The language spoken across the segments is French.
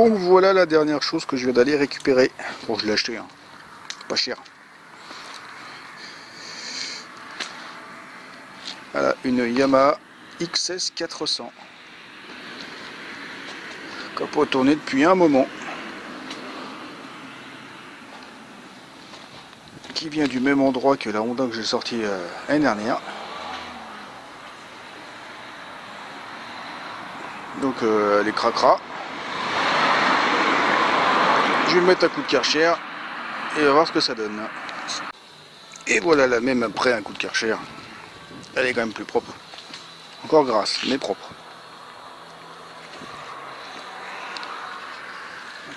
Donc voilà la dernière chose que je viens d'aller récupérer. Bon, je l'ai acheté, hein. Pas cher. Voilà, une Yamaha XS 400. Qui n'a pas tourné depuis un moment. Qui vient du même endroit que la Honda que j'ai sortie l'année dernière. Donc les cracras. Je vais mettre un coup de Karcher et on va voir ce que ça donne. Et voilà la même après un coup de Karcher. Elle est quand même plus propre. Encore grasse, mais propre.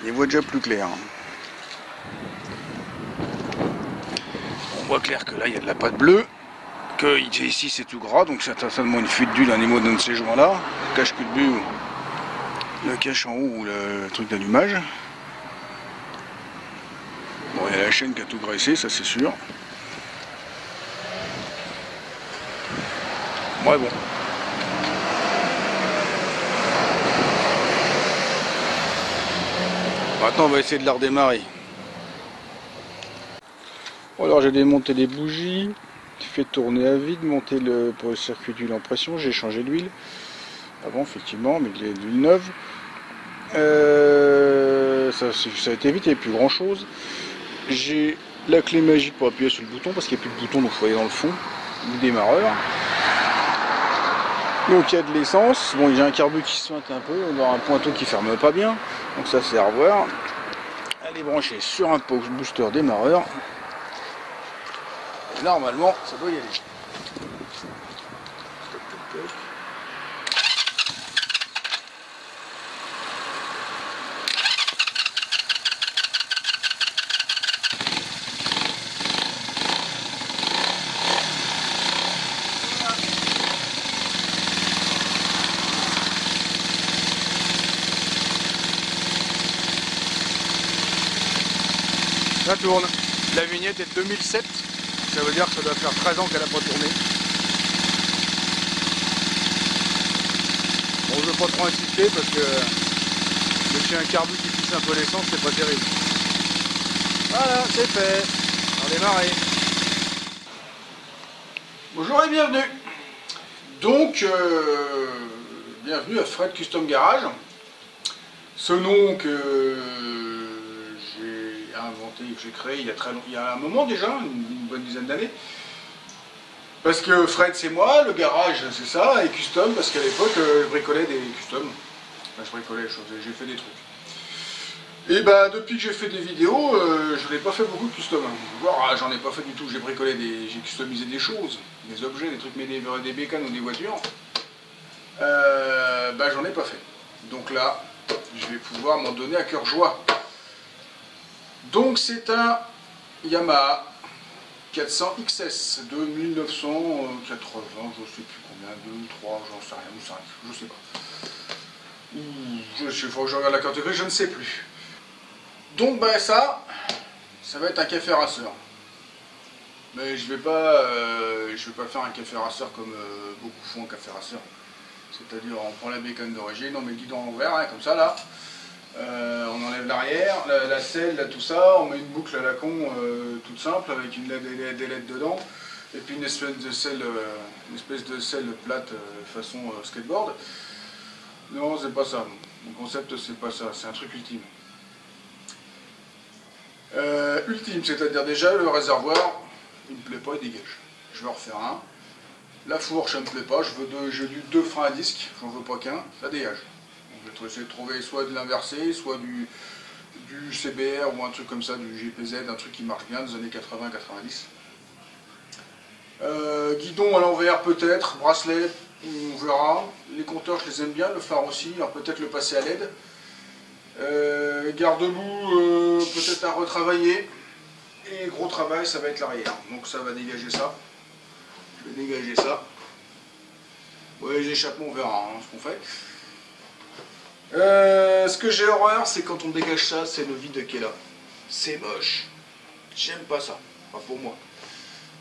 On y voit déjà plus clair. On voit clair que là il y a de la pâte bleue. Que ici c'est tout gras, donc c'est certainement une fuite d'huile à niveau de ces joints-là. Le cache-cul de but, le cache en haut ou le truc d'allumage. Bon, il y a la chaîne qui a tout graissé, ça c'est sûr. Ouais, bon. Maintenant on va essayer de la redémarrer. Bon, alors j'ai démonté les bougies, fait tourner à vide, monté pour le circuit d'huile en pression, j'ai changé l'huile. Avant effectivement, mais il y a de l'huile neuve. Ça a été vite, il n'y avait plus grand chose. J'ai la clé magique pour appuyer sur le bouton parce qu'il n'y a plus de bouton, donc il faut aller dans le fond du démarreur. Donc il y a de l'essence. Bon, il y a un carbu qui se feinte un peu, on aura un pointeau qui ferme pas bien, donc ça c'est à revoir. Elle est branchée sur un booster démarreur. Et normalement, ça doit y aller. Ça tourne. La vignette est de 2007. Ça veut dire que ça doit faire 13 ans qu'elle n'a pas tourné. Bon, je ne veux pas trop insister parce que monsieur un carbu qui pisse un peu l'essence, c'est pas terrible. Voilà, c'est fait. On va démarrer. Bonjour et bienvenue. Donc, bienvenue à Fred Custom Garage. Ce nom que j'ai inventé, que j'ai créé il y a un moment déjà, une bonne dizaine d'années. Parce que Fred c'est moi, le garage c'est ça, et custom parce qu'à l'époque je bricolais des customs. Enfin, je bricolais, j'ai fait des trucs. Et bah depuis que j'ai fait des vidéos, je n'ai pas fait beaucoup de custom. Voire j'en ai pas fait du tout, j'ai customisé des choses, des objets, des trucs, mais des bécanes ou des voitures. Bah j'en ai pas fait. Donc là, je vais pouvoir m'en donner à cœur joie. Donc c'est un Yamaha 400 XS de 1980, je sais plus combien, 2, 3, j'en sais rien, ou 5, je sais pas. Il faut que je regarde la catégorie, je ne sais plus. Donc ben ça va être un café rasseur. Mais je vais pas faire un café rasseur comme beaucoup font un café rasseur. C'est-à-dire on prend la bécane d'origine, on met le guidon en vert, hein, comme ça là. On enlève l'arrière, la selle, tout ça, on met une boucle à la con toute simple avec des LED dedans et puis une espèce de selle plate façon skateboard. Non, c'est pas ça. Mon concept c'est pas ça, c'est un truc ultime. Ultime, c'est-à-dire déjà le réservoir, il me plaît pas, il dégage. Je vais en refaire un. La fourche, ça me plaît pas, j'ai du 2 freins à disque, j'en veux pas qu'un, ça dégage. Je vais essayer de trouver soit de l'inversé, soit du CBR ou un truc comme ça, du GPZ, un truc qui marche bien des années 80-90. Guidon à l'envers peut-être, bracelet, on verra. Les compteurs je les aime bien, le phare aussi, alors peut-être le passer à LED. Garde-boue peut-être à retravailler. Et gros travail ça va être l'arrière, donc ça va dégager ça. Je vais dégager ça. Ouais, les échappements on verra hein, ce qu'on fait. Ce que j'ai horreur, c'est quand on dégage ça, c'est le vide qui est là. C'est moche. J'aime pas ça. Enfin, pour moi.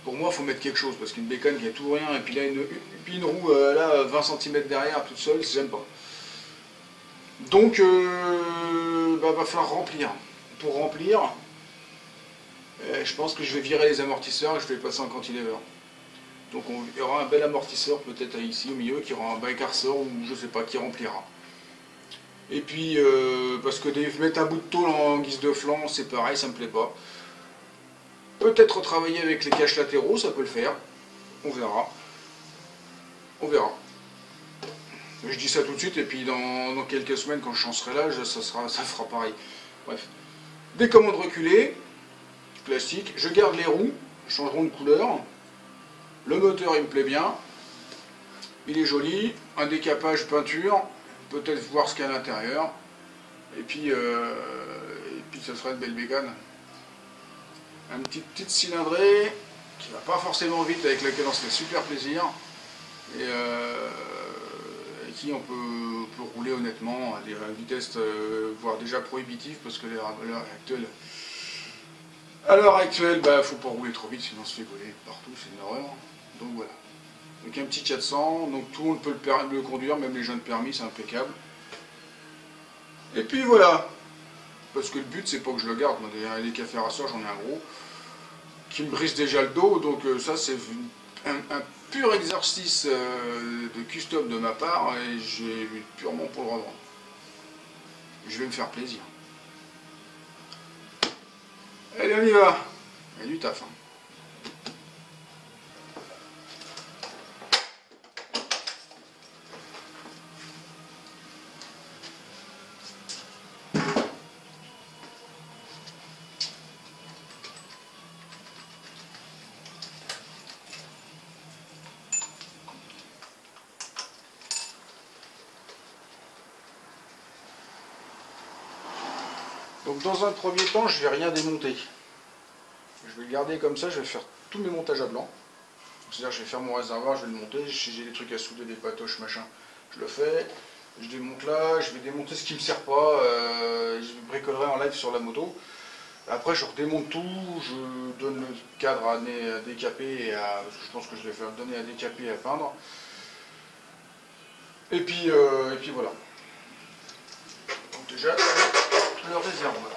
Pour moi, il faut mettre quelque chose, parce qu'une bécane qui a tout rien, et puis là, une roue là, 20 cm derrière, toute seule, j'aime pas. Donc, va falloir remplir. Pour remplir, je pense que je vais virer les amortisseurs et je vais passer en cantilever. Donc il y aura un bel amortisseur peut-être ici au milieu qui aura un bycarsor ou je sais pas qui remplira. Et puis parce que mettre un bout de tôle en guise de flanc c'est pareil, ça me plaît pas. Peut-être retravailler avec les caches latéraux, ça peut le faire. On verra. On verra. Je dis ça tout de suite et puis dans quelques semaines quand je serai là, ça fera pareil. Bref. Des commandes reculées, classique. Je garde les roues, changeront de couleur. Le moteur il me plaît bien, il est joli, un décapage peinture, peut-être voir ce qu'il y a à l'intérieur, et puis ça sera une belle bégane. Une petite cylindrée qui va pas forcément vite, avec laquelle on se fait super plaisir, et qui on peut rouler honnêtement à des vitesses voire déjà prohibitives, parce que à l'heure actuelle, bah, faut pas rouler trop vite, sinon on se fait voler partout, c'est une horreur. Donc voilà. Donc un petit 400, donc tout le monde peut le conduire, même les jeunes permis, c'est impeccable. Et puis voilà. Parce que le but, c'est pas que je le garde. Moi, des cafés rasseurs, j'en ai un gros, qui me brise déjà le dos, donc ça c'est un pur exercice de custom de ma part, et j'ai purement pour le revendre. Je vais me faire plaisir. Allez, on y va. Il y a du taf. Hein. Donc dans un premier temps, je ne vais rien démonter. Je vais le garder comme ça, je vais faire tous mes montages à blanc. C'est-à-dire je vais faire mon réservoir, je vais le monter, si j'ai des trucs à souder, des patoches, machin, je le fais. Je démonte là, je vais démonter ce qui ne me sert pas, je bricolerai en live sur la moto. Après je redémonte tout, je donne le cadre à décaper, je pense que je vais faire donner à décaper et à peindre. Et puis voilà. Donc déjà, le réservoir.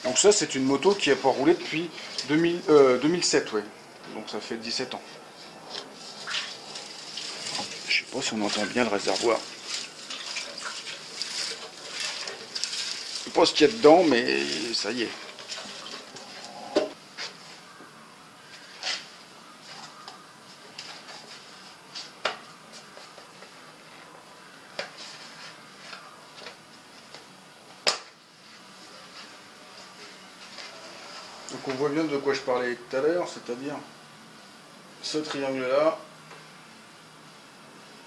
Donc ça c'est une moto qui n'a pas roulé depuis 2007, ouais. Donc ça fait 17 ans. Je sais pas si on entend bien le réservoir. Je sais pas ce qu'il y a dedans, mais ça y est. Donc on voit bien de quoi je parlais tout à l'heure, c'est-à-dire ce triangle-là,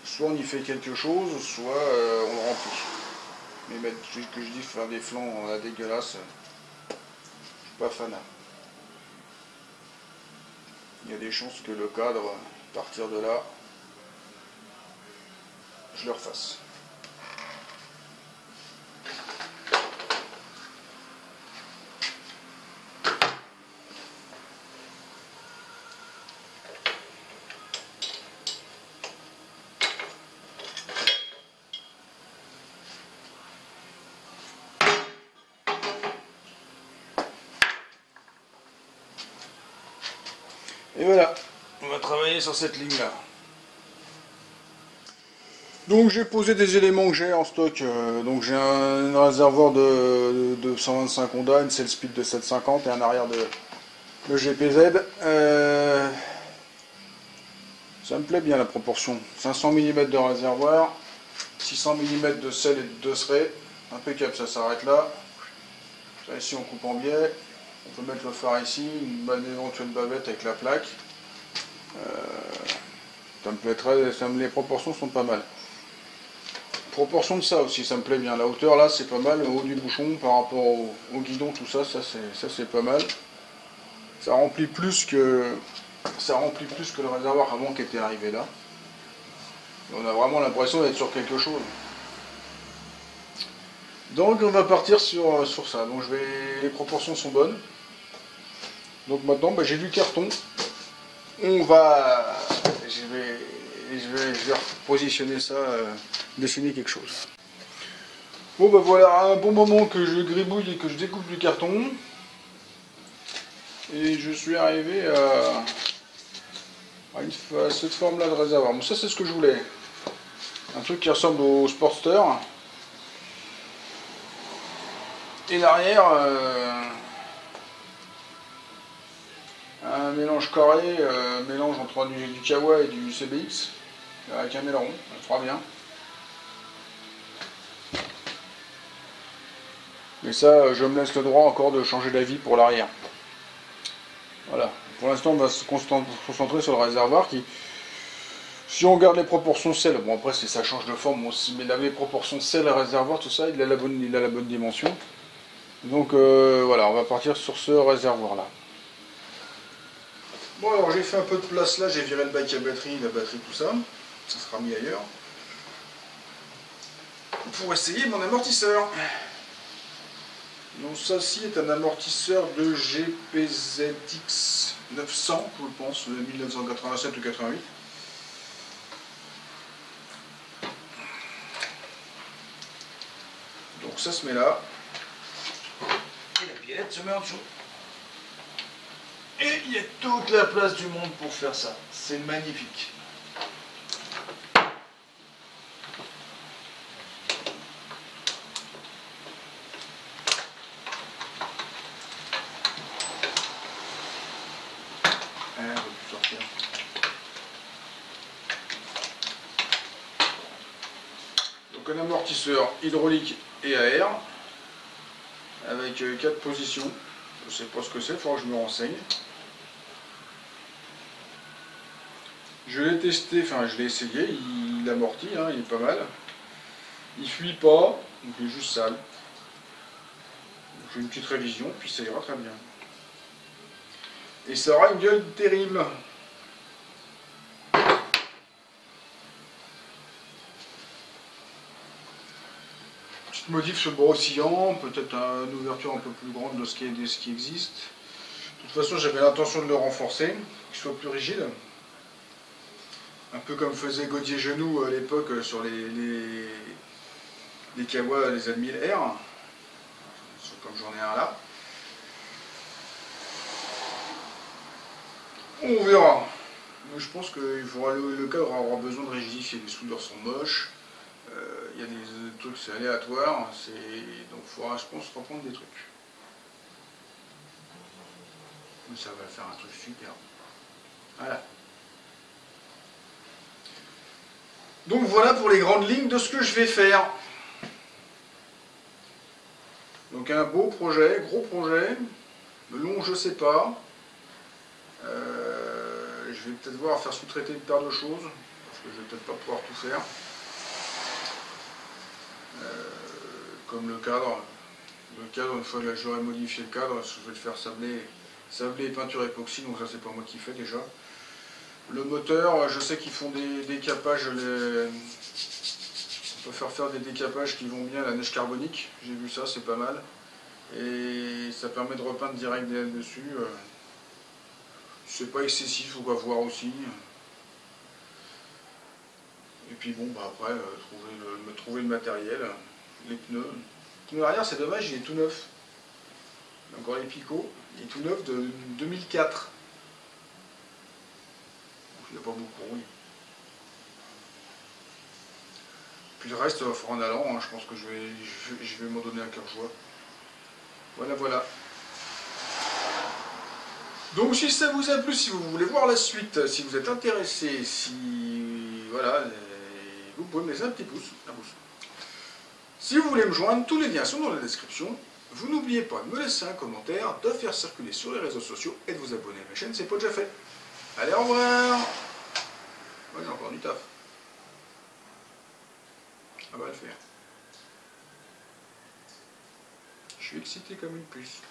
soit on y fait quelque chose, soit on le remplit. Mais mettre, que je dis faire des flancs dégueulasses, je suis pas fan. Il y a des chances que le cadre, à partir de là, je le refasse. Et voilà, on va travailler sur cette ligne-là. Donc j'ai posé des éléments que j'ai en stock. Donc j'ai un réservoir de 125 Honda, une selle speed de 750 et un arrière de GPZ. Ça me plaît bien la proportion. 500 mm de réservoir, 600 mm de selle et de dosseret. Impeccable, ça s'arrête là. Ça, ici on coupe en biais. On peut mettre le phare ici, une éventuelle bavette avec la plaque. Ça me plaît les proportions sont pas mal. Proportion de ça aussi, ça me plaît bien. La hauteur là, c'est pas mal. Le haut du bouchon par rapport au guidon, tout ça, ça c'est pas mal. Ça remplit plus que le réservoir avant qui était arrivé là. Et on a vraiment l'impression d'être sur quelque chose. Donc on va partir sur ça. Donc les proportions sont bonnes. Donc maintenant bah, j'ai du carton. Je vais repositionner ça, dessiner quelque chose. Bon bah voilà, un bon moment que je gribouille et que je découpe du carton. Et je suis arrivé à cette forme là de réservoir. Bon ça c'est ce que je voulais. Un truc qui ressemble au Sportster. Et l'arrière, un mélange carré, mélange entre du Kawa et du CBX, avec un aileron, ça fera bien. Mais ça, je me laisse le droit encore de changer d'avis pour l'arrière. Voilà. Pour l'instant, on va se concentrer sur le réservoir qui, si on regarde les proportions sel, bon après ça change de forme aussi, mais les proportions sel, réservoir, tout ça, il a la bonne dimension. Donc voilà, on va partir sur ce réservoir là. Bon alors j'ai fait un peu de place là, j'ai viré le bac à batterie, la batterie, tout ça. Ça sera mis ailleurs. Pour essayer mon amortisseur. Donc ça ci est un amortisseur de GPZX 900, je pense, 1987 ou 88. Donc ça se met là. Et la pièce se met en dessous. Et il y a toute la place du monde pour faire ça. C'est magnifique. Donc un amortisseur hydraulique et à air avec 4 positions. Je ne sais pas ce que c'est, il faudra que je me renseigne. Je l'ai testé, enfin je l'ai essayé, il amortit, hein, il est pas mal. Il fuit pas, donc il est juste sale. J'ai une petite révision, puis ça ira très bien. Et ça aura une gueule terrible. Petite modif sur le bras oscillant, peut-être une ouverture un peu plus grande de ce qui existe. De toute façon, j'avais l'intention de le renforcer, qu'il soit plus rigide. Un peu comme faisait Gaudier Genoux à l'époque sur les Kawa, les Admil R. Comme j'en ai un là. On verra. Mais je pense que le cadre aura besoin de rigidifier. Les soudures sont moches. Il y a des trucs, c'est aléatoire. Donc il faudra, je pense, reprendre des trucs. Mais ça va faire un truc super. Voilà. Donc voilà pour les grandes lignes de ce que je vais faire. Donc un beau projet, gros projet, long je sais pas. Je vais peut-être voir à faire sous-traiter une paire de choses, parce que je vais peut-être pas pouvoir tout faire. Comme le cadre. Le cadre, une fois que j'aurai modifié le cadre, je vais le faire sabler et peinture époxy, donc ça c'est pas moi qui fais déjà. Le moteur, je sais qu'ils font des décapages, on peut faire des décapages qui vont bien à la neige carbonique, j'ai vu ça, c'est pas mal. Et ça permet de repeindre direct des ailes dessus. C'est pas excessif, on va voir aussi. Et puis bon, bah après, trouver le matériel, les pneus. Le pneu arrière, c'est dommage, il est tout neuf. Encore les picots, il est tout neuf de 2004. Donc il n'a pas beaucoup rouillé. Puis le reste, il faudra en allant, hein. Je pense que je vais m'en donner un cœur joie. Voilà, voilà. Donc si ça vous a plu, si vous voulez voir la suite, si vous êtes intéressé, si voilà, vous pouvez me laisser un petit pouce, Si vous voulez me joindre, tous les liens sont dans la description. Vous n'oubliez pas de me laisser un commentaire, de faire circuler sur les réseaux sociaux et de vous abonner à ma chaîne, c'est pas déjà fait. Allez, au revoir. Moi j'ai encore du taf. Ça va le faire. Je suis excité comme une puce.